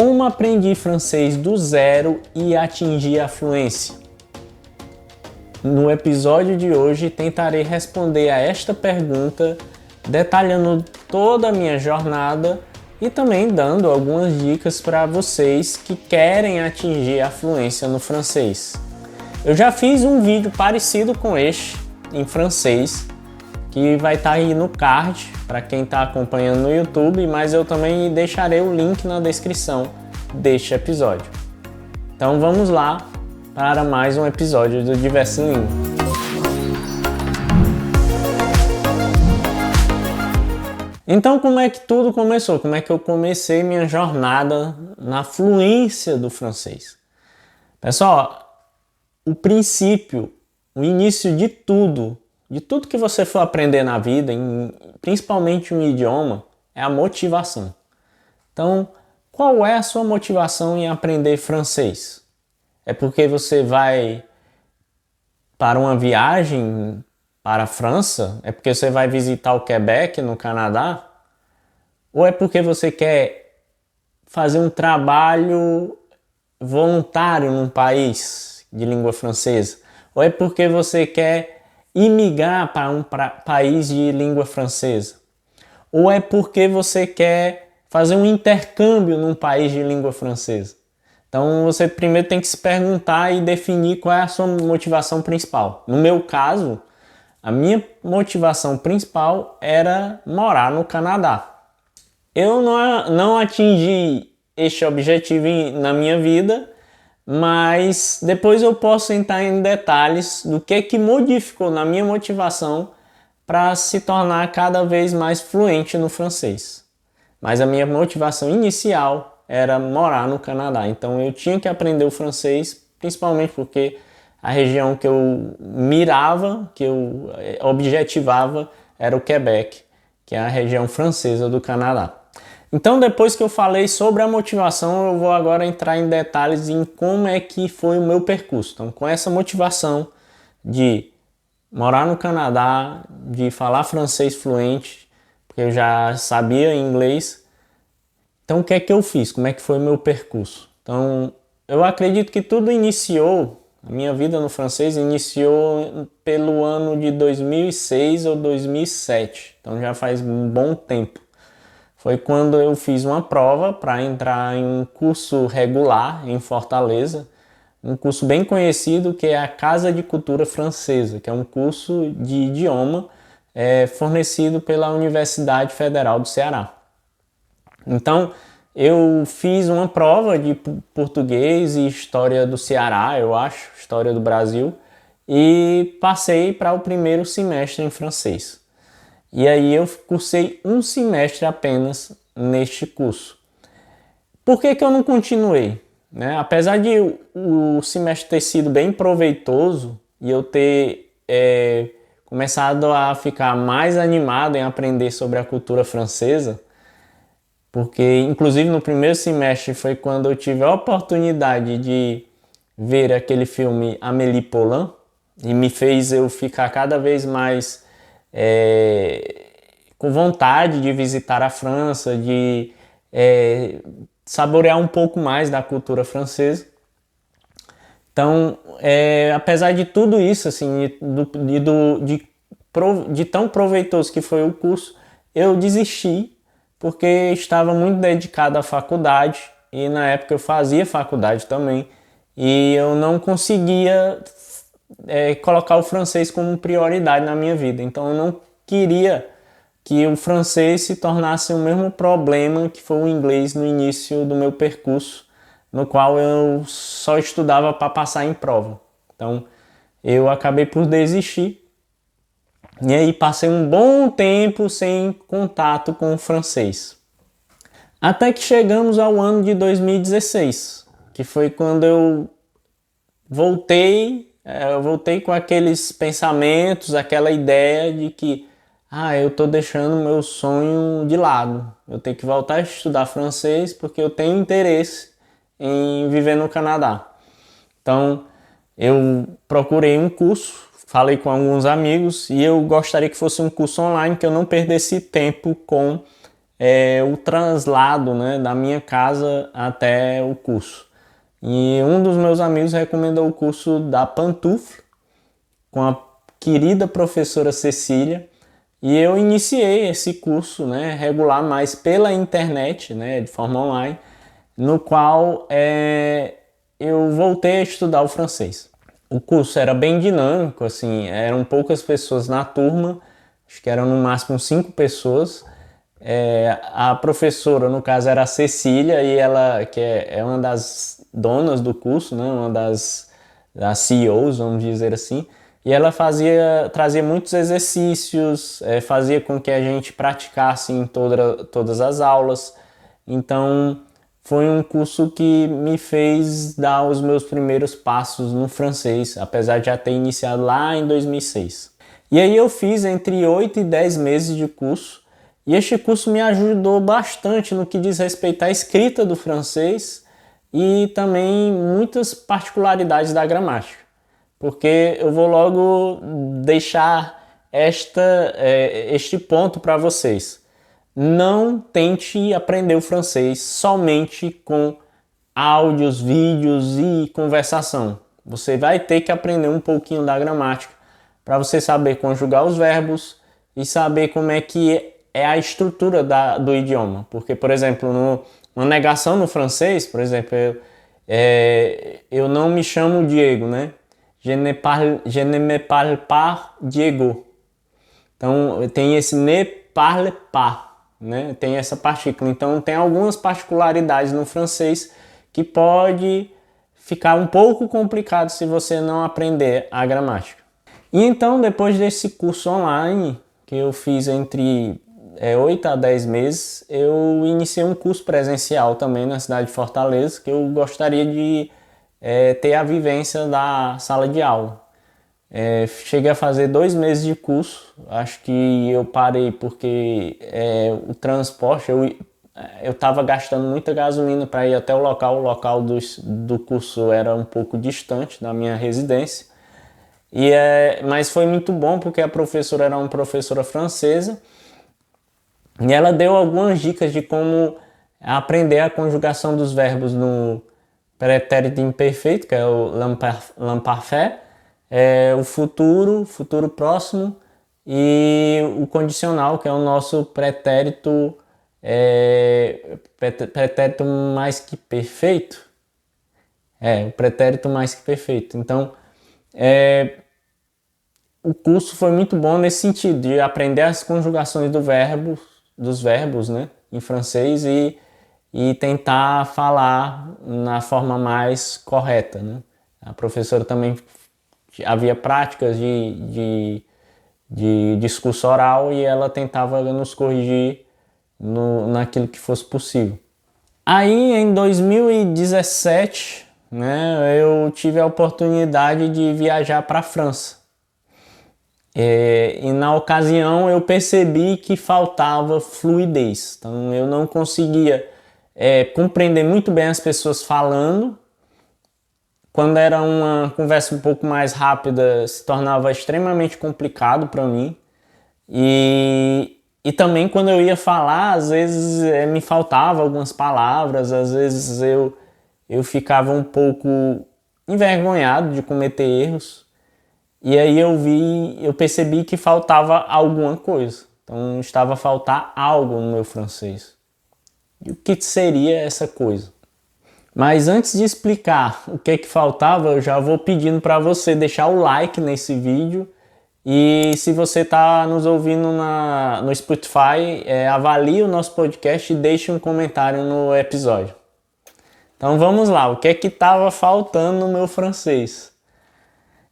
Como aprendi francês do zero e atingi a fluência? No episódio de hoje tentarei responder a esta pergunta, detalhando toda a minha jornada e também dando algumas dicas para vocês que querem atingir a fluência no francês. Eu já fiz um vídeo parecido com este em francês, que vai estar aí no card para quem está acompanhando no YouTube, mas eu também deixarei o link na descrição deste episódio. Então vamos lá para mais um episódio do Diversa em Língua. Então como é que tudo começou? Como é que eu comecei minha jornada na fluência do francês? Pessoal, o princípio, o início de tudo que você for aprender na vida, principalmente um idioma, é a motivação. Então, qual é a sua motivação em aprender francês? É porque você vai para uma viagem para a França? É porque você vai visitar o Quebec, no Canadá? Ou é porque você quer fazer um trabalho voluntário num país de língua francesa? Ou é porque você quer imigrar para um país de língua francesa? Ou é porque você quer fazer um intercâmbio num país de língua francesa? Então você primeiro tem que se perguntar e definir qual é a sua motivação principal. No meu caso, a minha motivação principal era morar no Canadá. Eu não atingi este objetivo na minha vida, mas depois eu posso entrar em detalhes do que modificou na minha motivação para se tornar cada vez mais fluente no francês. Mas a minha motivação inicial era morar no Canadá, então eu tinha que aprender o francês, principalmente porque a região que eu mirava, que eu objetivava, era o Quebec, que é a região francesa do Canadá. Então, depois que eu falei sobre a motivação, eu vou agora entrar em detalhes em como é que foi o meu percurso. Então, com essa motivação de morar no Canadá, de falar francês fluente, porque eu já sabia inglês. Então, o que é que eu fiz? Como é que foi o meu percurso? Então, eu acredito que tudo iniciou, a minha vida no francês iniciou pelo ano de 2006 ou 2007. Então, já faz um bom tempo. Foi quando eu fiz uma prova para entrar em um curso regular em Fortaleza, um curso bem conhecido que é a Casa de Cultura Francesa, que é um curso de idioma fornecido pela Universidade Federal do Ceará. Então, eu fiz uma prova de português e história do Ceará, eu acho, história do Brasil, e passei para o primeiro semestre em francês. E aí eu cursei um semestre apenas neste curso. Por que eu não continuei? Apesar de o semestre ter sido bem proveitoso e eu ter começado a ficar mais animado em aprender sobre a cultura francesa, porque inclusive no primeiro semestre foi quando eu tive a oportunidade de ver aquele filme Amélie Poulain e me fez eu ficar cada vez mais com vontade de visitar a França, de saborear um pouco mais da cultura francesa. Então, apesar de tudo isso, assim, de tão proveitoso que foi o curso, eu desisti porque estava muito dedicado à faculdade e na época eu fazia faculdade também e eu não conseguia colocar o francês como prioridade na minha vida. Então eu não queria que o francês se tornasse o mesmo problema que foi o inglês no início do meu percurso, no qual eu só estudava para passar em prova. Então eu acabei por desistir e aí passei um bom tempo sem contato com o francês. Até que chegamos ao ano de 2016, que foi quando eu voltei com aqueles pensamentos, aquela ideia de que eu estou deixando o meu sonho de lado. Eu tenho que voltar a estudar francês porque eu tenho interesse em viver no Canadá. Então, eu procurei um curso, falei com alguns amigos e eu gostaria que fosse um curso online, que eu não perdesse tempo com o translado, né, da minha casa até o curso. E um dos meus amigos recomendou o curso da Pantufla, com a querida professora Cecília, e eu iniciei esse curso, né, regular, mais pela internet, né, de forma online, no qual eu voltei a estudar o francês. O curso era bem dinâmico, assim, eram poucas pessoas na turma, acho que eram no máximo 5 pessoas. A professora, no caso, era a Cecília, e ela, que é uma das donas do curso, né, uma das CEOs, vamos dizer assim, e ela trazia muitos exercícios, fazia com que a gente praticasse em todas as aulas. Então, foi um curso que me fez dar os meus primeiros passos no francês, apesar de já ter iniciado lá em 2006. E aí eu fiz entre 8 e 10 meses de curso, e este curso me ajudou bastante no que diz respeito à escrita do francês e também muitas particularidades da gramática, porque eu vou logo deixar este ponto para vocês. Não tente aprender o francês somente com áudios, vídeos e conversação. Você vai ter que aprender um pouquinho da gramática para você saber conjugar os verbos e saber como é que é a estrutura do idioma. Porque, por exemplo, uma negação no francês, por exemplo, eu não me chamo Diego, né? Je ne me parle pas Diego. Então, tem esse ne parle pas, né? Tem essa partícula. Então, tem algumas particularidades no francês que pode ficar um pouco complicado se você não aprender a gramática. E então, depois desse curso online, que eu fiz entre 8 a 10 meses, eu iniciei um curso presencial também na cidade de Fortaleza, que eu gostaria de ter a vivência da sala de aula. Cheguei a fazer 2 meses de curso, acho que eu parei porque o transporte, eu estava gastando muita gasolina para ir até o local do curso era um pouco distante da minha residência, mas foi muito bom porque a professora era uma professora francesa, e ela deu algumas dicas de como aprender a conjugação dos verbos no pretérito imperfeito, que é o l'imparfait, o futuro próximo, e o condicional, que é o nosso pretérito mais que perfeito. O pretérito mais que perfeito. Então, o curso foi muito bom nesse sentido, de aprender as conjugações dos verbos, né, em francês, e tentar falar na forma mais correta, né? A professora também havia práticas de discurso oral, e ela tentava nos corrigir naquilo que fosse possível. Aí, em 2017, né, eu tive a oportunidade de viajar para a França. E na ocasião eu percebi que faltava fluidez. Então eu não conseguia compreender muito bem as pessoas falando. Quando era uma conversa um pouco mais rápida, se tornava extremamente complicado para mim. E também quando eu ia falar, às vezes me faltava algumas palavras, às vezes eu ficava um pouco envergonhado de cometer erros. E aí eu percebi que faltava alguma coisa. Então estava a faltar algo no meu francês. E o que seria essa coisa? Mas antes de explicar o que faltava, eu já vou pedindo para você deixar o like nesse vídeo. E se você está nos ouvindo no Spotify, avalie o nosso podcast e deixe um comentário no episódio. Então vamos lá, o que estava faltando no meu francês?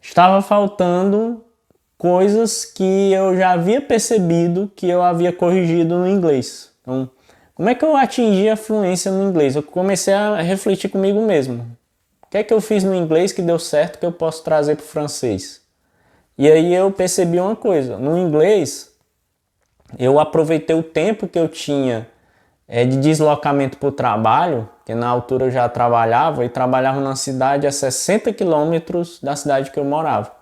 Estava faltando coisas que eu já havia percebido que eu havia corrigido no inglês. Então, como é que eu atingi a fluência no inglês? Eu comecei a refletir comigo mesmo. O que é que eu fiz no inglês que deu certo que eu posso trazer para o francês? E aí eu percebi uma coisa. No inglês, eu aproveitei o tempo que eu tinha de deslocamento para o trabalho, que na altura eu já trabalhava, e trabalhava numa cidade a 60 quilômetros da cidade que eu morava.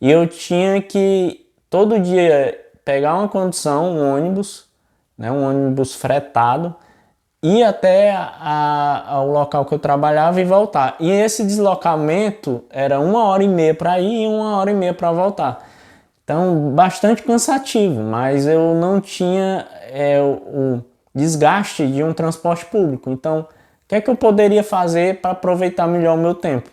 E eu tinha que todo dia pegar uma condução, um ônibus, né, um ônibus fretado, ir até ao local que eu trabalhava e voltar. E esse deslocamento era 1h30 para ir e 1h30 para voltar. Então, bastante cansativo, mas eu não tinha o desgaste de um transporte público. Então, o que é que eu poderia fazer para aproveitar melhor o meu tempo?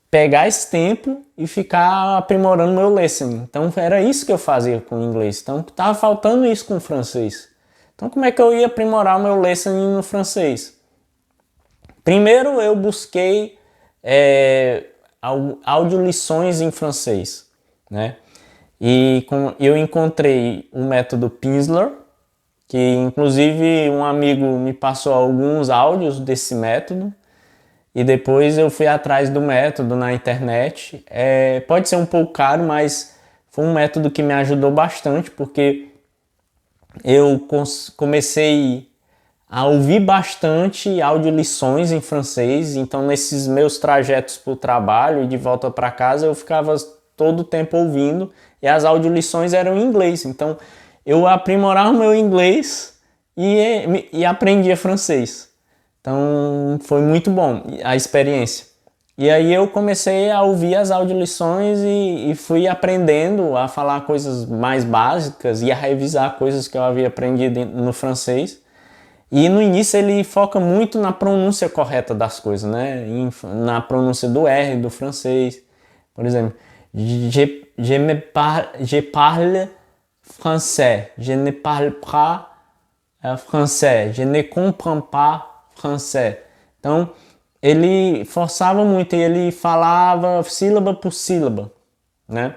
Pegar esse tempo e ficar aprimorando meu listening. Então, era isso que eu fazia com o inglês. Então, estava faltando isso com o francês. Então, como é que eu ia aprimorar o meu listening no francês? Primeiro, eu busquei audiolições em francês, né? E eu encontrei o método Pimsleur, que inclusive um amigo me passou alguns áudios desse método, e depois eu fui atrás do método na internet. Pode ser um pouco caro, mas foi um método que me ajudou bastante, porque eu comecei a ouvir bastante audiolições em francês. Então, nesses meus trajetos para o trabalho e de volta para casa, eu ficava todo o tempo ouvindo, e as audiolições eram em inglês. Então, eu aprimorava o meu inglês e aprendia francês. Então, foi muito bom a experiência. E aí eu comecei a ouvir as audiolições e fui aprendendo a falar coisas mais básicas e a revisar coisas que eu havia aprendido no francês. E no início ele foca muito na pronúncia correta das coisas, né? Na pronúncia do R do francês. Por exemplo, je parle français, je ne parle pas français, je ne comprends pas français. Então, ele forçava muito e ele falava sílaba por sílaba, né?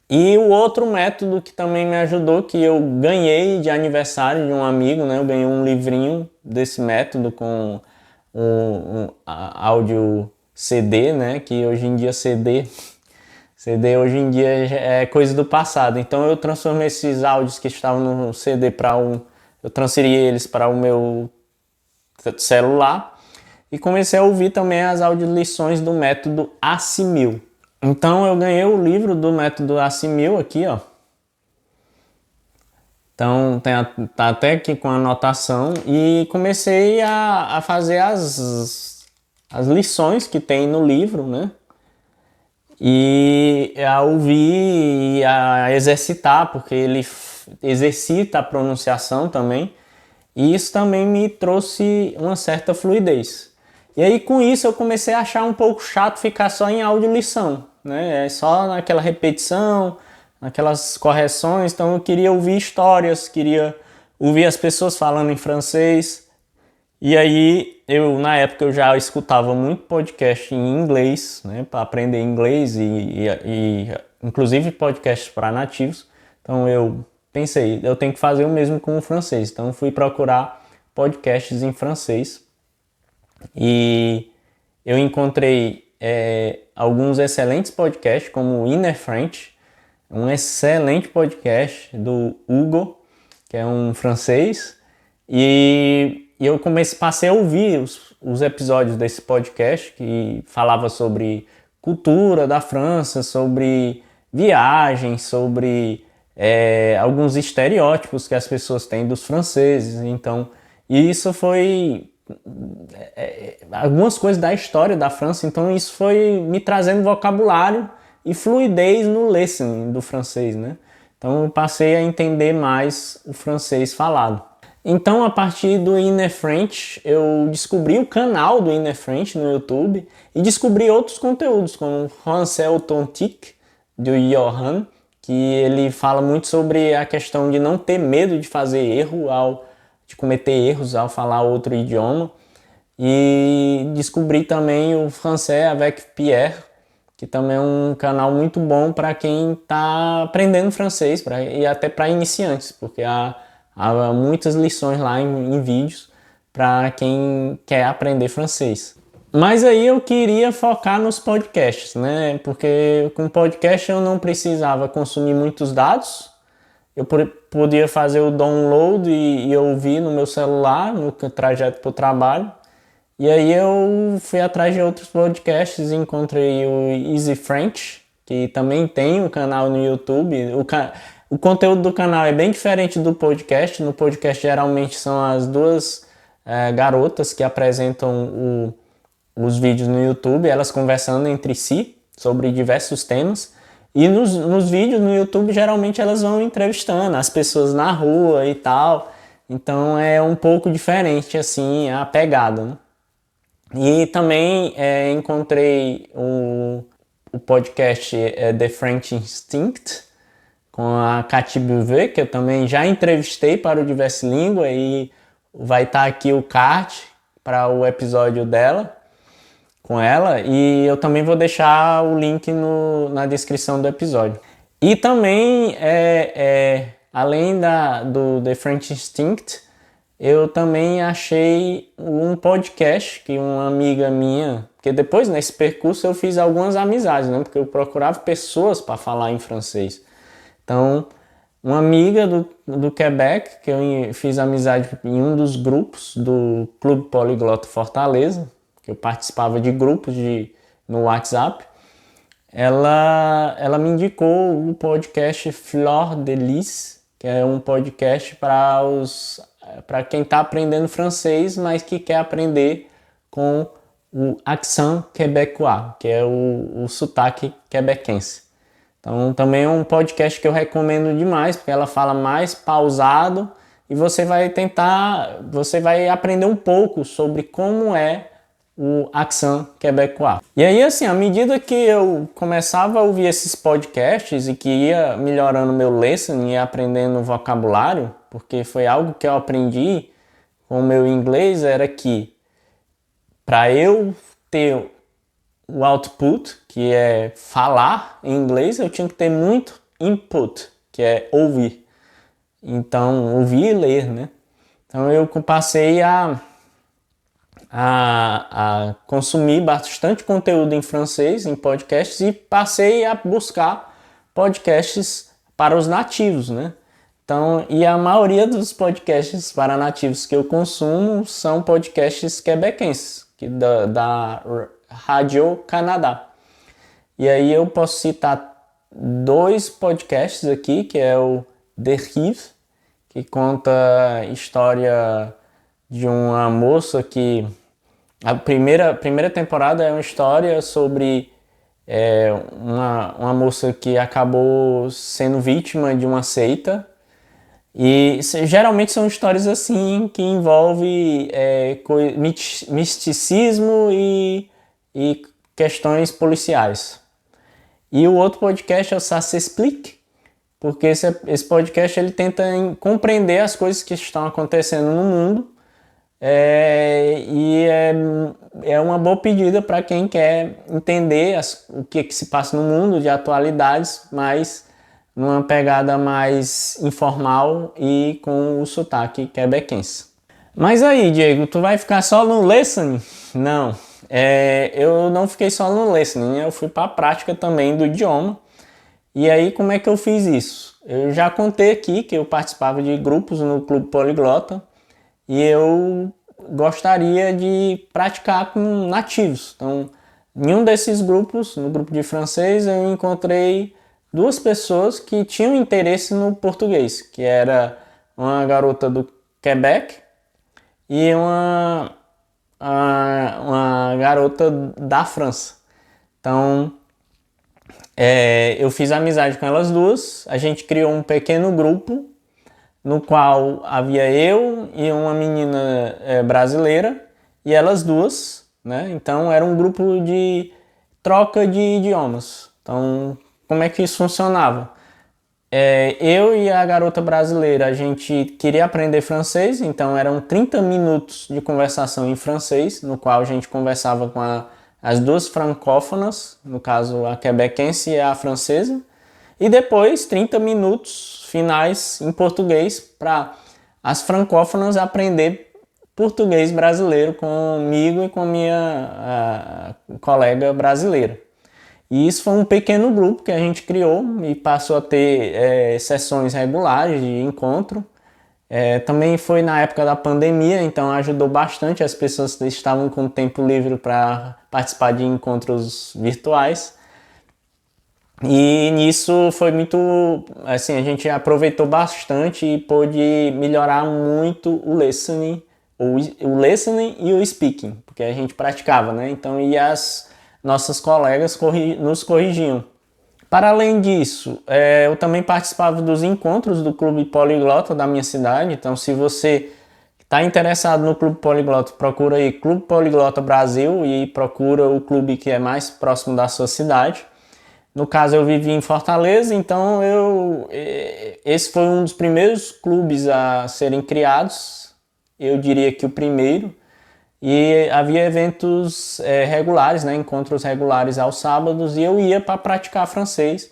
E o outro método que também me ajudou, que eu ganhei de aniversário de um amigo, né? Eu ganhei um livrinho desse método com áudio CD, né? Que hoje em dia CD hoje em dia é coisa do passado. Então eu transformei esses áudios que estavam no CD eu transferi eles para o meu celular e comecei a ouvir também as audiolições do método AC1000. Então eu ganhei o livro do método AC1000 aqui, ó. Então tá até aqui com a anotação e comecei a fazer as lições que tem no livro, né? E a ouvir e a exercitar, porque ele exercita a pronunciação também. E isso também me trouxe uma certa fluidez. E aí com isso eu comecei a achar um pouco chato ficar só em audiolição, né? Só naquela repetição, naquelas correções. Então eu queria ouvir histórias, queria ouvir as pessoas falando em francês. E aí na época eu já escutava muito podcast em inglês, né? Para aprender inglês e inclusive podcasts para nativos. Então eu pensei, eu tenho que fazer o mesmo com o francês. Então fui procurar podcasts em francês e eu encontrei alguns excelentes podcasts, como o Inner French, um excelente podcast do Hugo, que é um francês, e eu passei a ouvir os episódios desse podcast que falava sobre cultura da França, sobre viagem, sobre alguns estereótipos que as pessoas têm dos franceses. Então, isso foi algumas coisas da história da França. Então, isso foi me trazendo vocabulário e fluidez no listening do francês, né? Então, eu passei a entender mais o francês falado. Então, a partir do Inner French, eu descobri o canal do Inner French no YouTube e descobri outros conteúdos, como Français Authentique, do Johan, que ele fala muito sobre a questão de não ter medo de fazer de cometer erros ao falar outro idioma. E descobri também o Français avec Pierre, que também é um canal muito bom para quem está aprendendo francês e até para iniciantes, porque há muitas lições lá em vídeos para quem quer aprender francês. Mas aí eu queria focar nos podcasts, né? Porque com podcast eu não precisava consumir muitos dados, eu podia fazer o download e ouvir no meu celular, no trajeto para o trabalho. E aí eu fui atrás de outros podcasts e encontrei o Easy French, que também tem um canal no YouTube. O conteúdo do canal é bem diferente do podcast. No podcast geralmente são as duas garotas que apresentam os vídeos no YouTube, elas conversando entre si sobre diversos temas. E nos vídeos no YouTube geralmente elas vão entrevistando as pessoas na rua e tal. Então é um pouco diferente assim a pegada, né? E também encontrei o podcast The French Instinct com a Cathy Bouvet, que eu também já entrevistei para o Diverse Língua, e vai estar aqui o card para o episódio dela, com ela, e eu também vou deixar o link na descrição do episódio. E também, além do The French Instinct, eu também achei um podcast que uma amiga minha, porque depois nesse percurso eu fiz algumas amizades, né? Porque eu procurava pessoas para falar em francês. Então, uma amiga do Quebec, que eu fiz amizade em um dos grupos do Clube Poliglota Fortaleza, que eu participava de grupos no WhatsApp, ela me indicou o podcast Fleur de Lis, que é um podcast para quem está aprendendo francês, mas que quer aprender com o accent québécois, que é o sotaque quebequense. Então também é um podcast que eu recomendo demais, porque ela fala mais pausado e você vai aprender um pouco sobre como é o accent québécois. E aí, assim, à medida que eu começava a ouvir esses podcasts e que ia melhorando meu listening e aprendendo vocabulário, porque foi algo que eu aprendi com o meu inglês, era que para eu ter o output, que é falar em inglês, eu tinha que ter muito input, que é ouvir. Então, ouvir e ler, né? Então eu passei a consumir bastante conteúdo em francês, em podcasts, e passei a buscar podcasts para os nativos, né? Então, e a maioria dos podcasts para nativos que eu consumo são podcasts quebequenses, da Rádio Canadá. E aí eu posso citar 2 podcasts aqui, que é o The Rive, que conta a história de uma moça que... A primeira temporada é uma história sobre uma moça que acabou sendo vítima de uma seita. E geralmente são histórias assim que envolvem misticismo e questões policiais. E o outro podcast é o Ça s'explique, porque esse podcast ele tenta compreender as coisas que estão acontecendo no mundo. É uma boa pedida para quem quer entender o que se passa no mundo de atualidades, mas numa pegada mais informal e com o sotaque quebequense. Mas aí, Diego, tu vai ficar só no listening? Não, eu não fiquei só no listening, eu fui para a prática também do idioma. E aí, como é que eu fiz isso? Eu já contei aqui que eu participava de grupos no Clube Poliglota, e eu gostaria de praticar com nativos. Então, em um desses grupos, no grupo de francês, eu encontrei 2 pessoas que tinham interesse no português, que era uma garota do Quebec e uma garota da França. Então, eu fiz amizade com elas duas, a gente criou um pequeno grupo no qual havia eu e uma menina brasileira e elas duas, né? Então era um grupo de troca de idiomas. Então, como é que isso funcionava? Eu e a garota brasileira, a gente queria aprender francês, então eram 30 minutos de conversação em francês, no qual a gente conversava com as 2 francófonas, no caso a quebequense e a francesa, e depois 30 minutos finais em português para as francófonas aprender português brasileiro comigo e com minha colega brasileira. E isso foi um pequeno grupo que a gente criou e passou a ter sessões regulares de encontro. Também foi na época da pandemia, então ajudou bastante as pessoas que estavam com tempo livre para participar de encontros virtuais. E nisso foi muito, assim, a gente aproveitou bastante e pôde melhorar muito o listening, o listening e o speaking, porque a gente praticava, né? Então, e as nossas colegas nos corrigiam. Para além disso, eu também participava dos encontros do Clube Poliglota da minha cidade. Então, se você está interessado no Clube Poliglota, procura aí Clube Poliglota Brasil e procura o clube que é mais próximo da sua cidade. No caso, eu vivi em Fortaleza, então esse foi um dos primeiros clubes a serem criados, eu diria que o primeiro, e havia eventos regulares, né, encontros regulares aos sábados, e eu ia para praticar francês,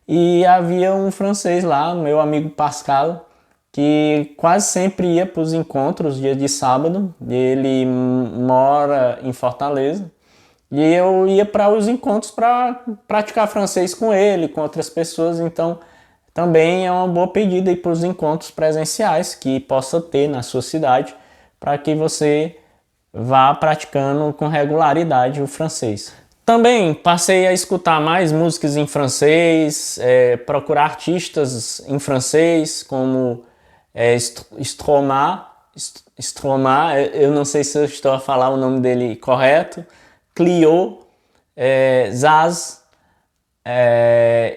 e havia um francês lá, meu amigo Pascal, que quase sempre ia para os encontros dia de sábado, ele mora em Fortaleza, e eu ia para os encontros para praticar francês com ele, com outras pessoas. Então, também é uma boa pedida para os encontros presenciais que possa ter na sua cidade, para que você vá praticando com regularidade o francês. Também passei a escutar mais músicas em francês, procurar artistas em francês, como Stromae, eu não sei se eu estou a falar o nome dele correto, Clio, Zaz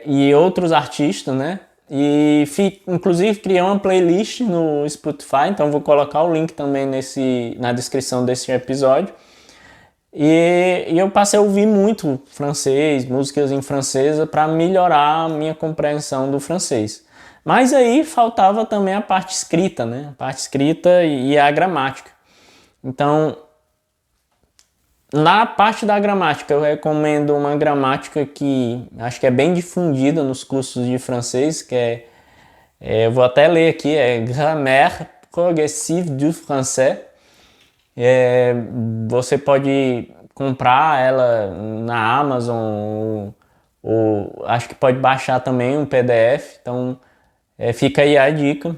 e outros artistas, né? E inclusive criei uma playlist no Spotify, então vou colocar o link também na descrição desse episódio. E eu passei a ouvir muito francês, músicas em francesa, para melhorar a minha compreensão do francês. Mas aí faltava também a parte escrita, né? A parte escrita e a gramática. Então, na parte da gramática, eu recomendo uma gramática que acho que é bem difundida nos cursos de francês, que eu vou até ler aqui, é Grammaire Progressive du Français. Você pode comprar ela na Amazon ou acho que pode baixar também um PDF, então fica aí a dica.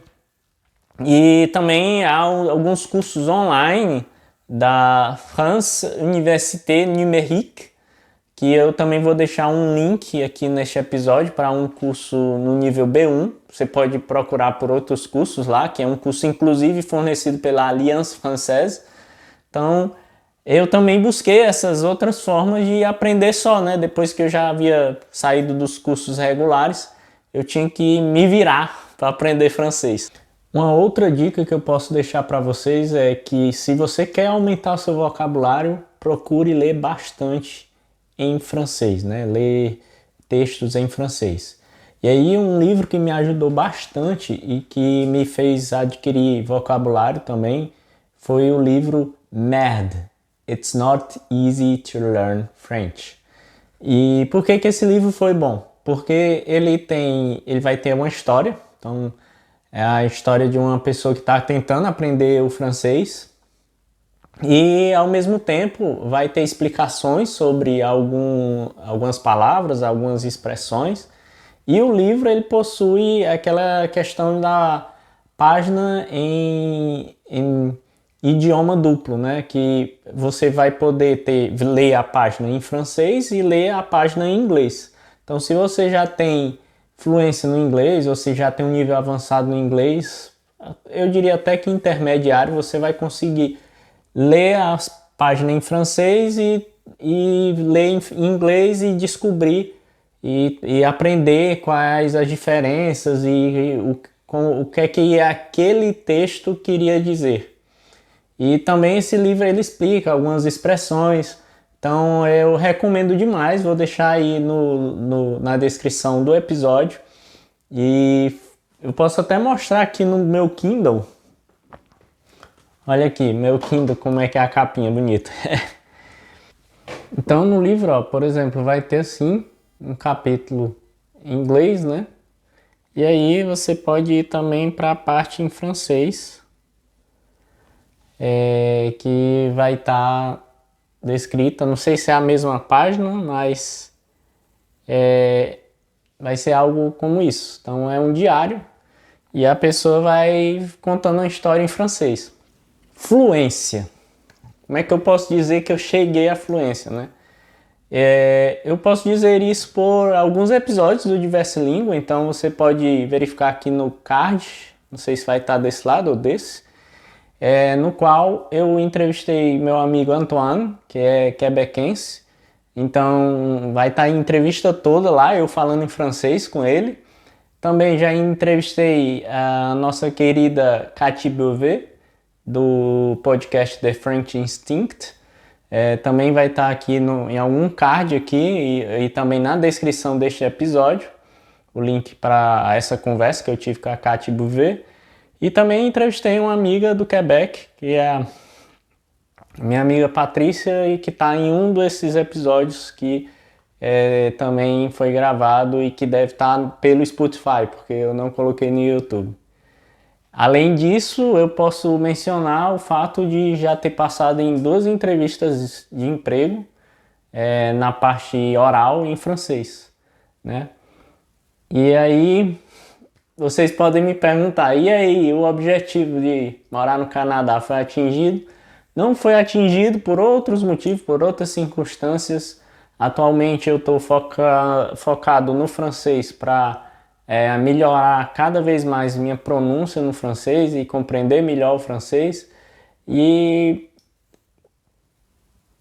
E também há alguns cursos online da France Université Numérique, que eu também vou deixar um link aqui neste episódio para um curso no nível B1. Você pode procurar por outros cursos lá, que é um curso inclusive fornecido pela Alliance Française. Então, eu também busquei essas outras formas de aprender só, né? Depois que eu já havia saído dos cursos regulares, eu tinha que me virar para aprender francês. Uma outra dica que eu posso deixar para vocês é que se você quer aumentar o seu vocabulário, procure ler bastante em francês, né? Ler textos em francês. E aí um livro que me ajudou bastante e que me fez adquirir vocabulário também foi o livro Merde, It's Not Easy to Learn French. E por que esse livro foi bom? Porque ele vai ter uma história, então é a história de uma pessoa que está tentando aprender o francês e ao mesmo tempo vai ter explicações sobre algumas palavras, algumas expressões, e o livro ele possui aquela questão da página em idioma duplo, né? Que você vai poder ler a página em francês e ler a página em inglês. Então, se você já tem fluência no inglês, ou se já tem um nível avançado no inglês, eu diria até que intermediário, você vai conseguir ler a página em francês e ler em inglês e descobrir e aprender quais as diferenças e o que é que aquele texto queria dizer. E também esse livro ele explica algumas expressões, então eu recomendo demais, vou deixar aí na descrição do episódio. E eu posso até mostrar aqui no meu Kindle. Olha aqui, meu Kindle, como é que é a capinha bonita. Então no livro, ó, por exemplo, vai ter assim um capítulo em inglês, né? E aí você pode ir também para a parte em francês, que vai estar descrita, não sei se é a mesma página, mas vai ser algo como isso. Então é um diário e a pessoa vai contando uma história em francês. Fluência. Como é que eu posso dizer que eu cheguei à fluência, né? Eu posso dizer isso por alguns episódios do Diversa Língua, então você pode verificar aqui no card, não sei se vai estar desse lado ou desse, no qual eu entrevistei meu amigo Antoine, que é quebequense. Então vai estar a entrevista toda lá, eu falando em francês com ele. Também já entrevistei a nossa querida Cathy Beauvais, do podcast The French Instinct. Também vai estar aqui em algum card aqui e também na descrição deste episódio o link para essa conversa que eu tive com a Cathy Beauvais. E também entrevistei uma amiga do Quebec, que é a minha amiga Patrícia, e que está em um desses episódios que também foi gravado e que deve estar pelo Spotify, porque eu não coloquei no YouTube. Além disso, eu posso mencionar o fato de já ter passado em 2 entrevistas de emprego na parte oral em francês, né? E aí vocês podem me perguntar, e aí, o objetivo de morar no Canadá foi atingido? Não foi atingido por outros motivos, por outras circunstâncias. Atualmente eu estou focado no francês para melhorar cada vez mais minha pronúncia no francês e compreender melhor o francês. E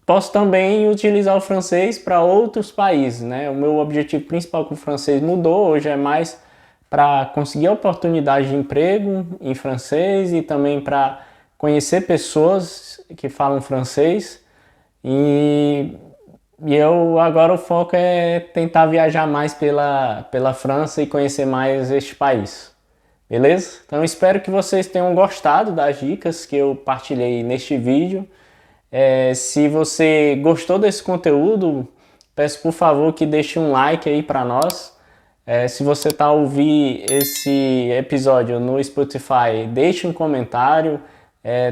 posso também utilizar o francês para outros países, né? O meu objetivo principal com o francês mudou, hoje é mais para conseguir oportunidade de emprego em francês e também para conhecer pessoas que falam francês. E agora o foco é tentar viajar mais pela França e conhecer mais este país. Beleza? Então espero que vocês tenham gostado das dicas que eu partilhei neste vídeo. Se você gostou desse conteúdo, peço por favor que deixe um like aí para nós. Se você está ouvindo esse episódio no Spotify, deixe um comentário,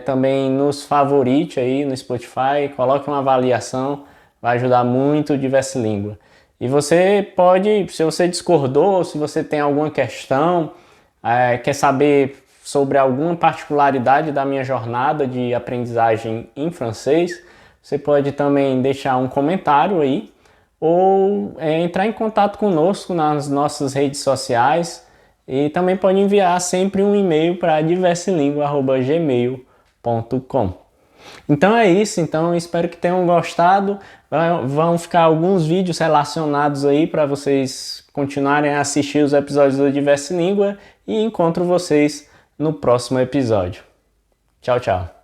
também nos favorite aí no Spotify, coloque uma avaliação, vai ajudar muito o Diversa Língua. E você pode, se você discordou, se você tem alguma questão, quer saber sobre alguma particularidade da minha jornada de aprendizagem em francês, você pode também deixar um comentário aí, ou entrar em contato conosco nas nossas redes sociais e também pode enviar sempre um e-mail para diversalingua@gmail.com. Então é isso, então espero que tenham gostado. Vão ficar alguns vídeos relacionados aí para vocês continuarem a assistir os episódios do Diversa Língua e encontro vocês no próximo episódio. Tchau, tchau.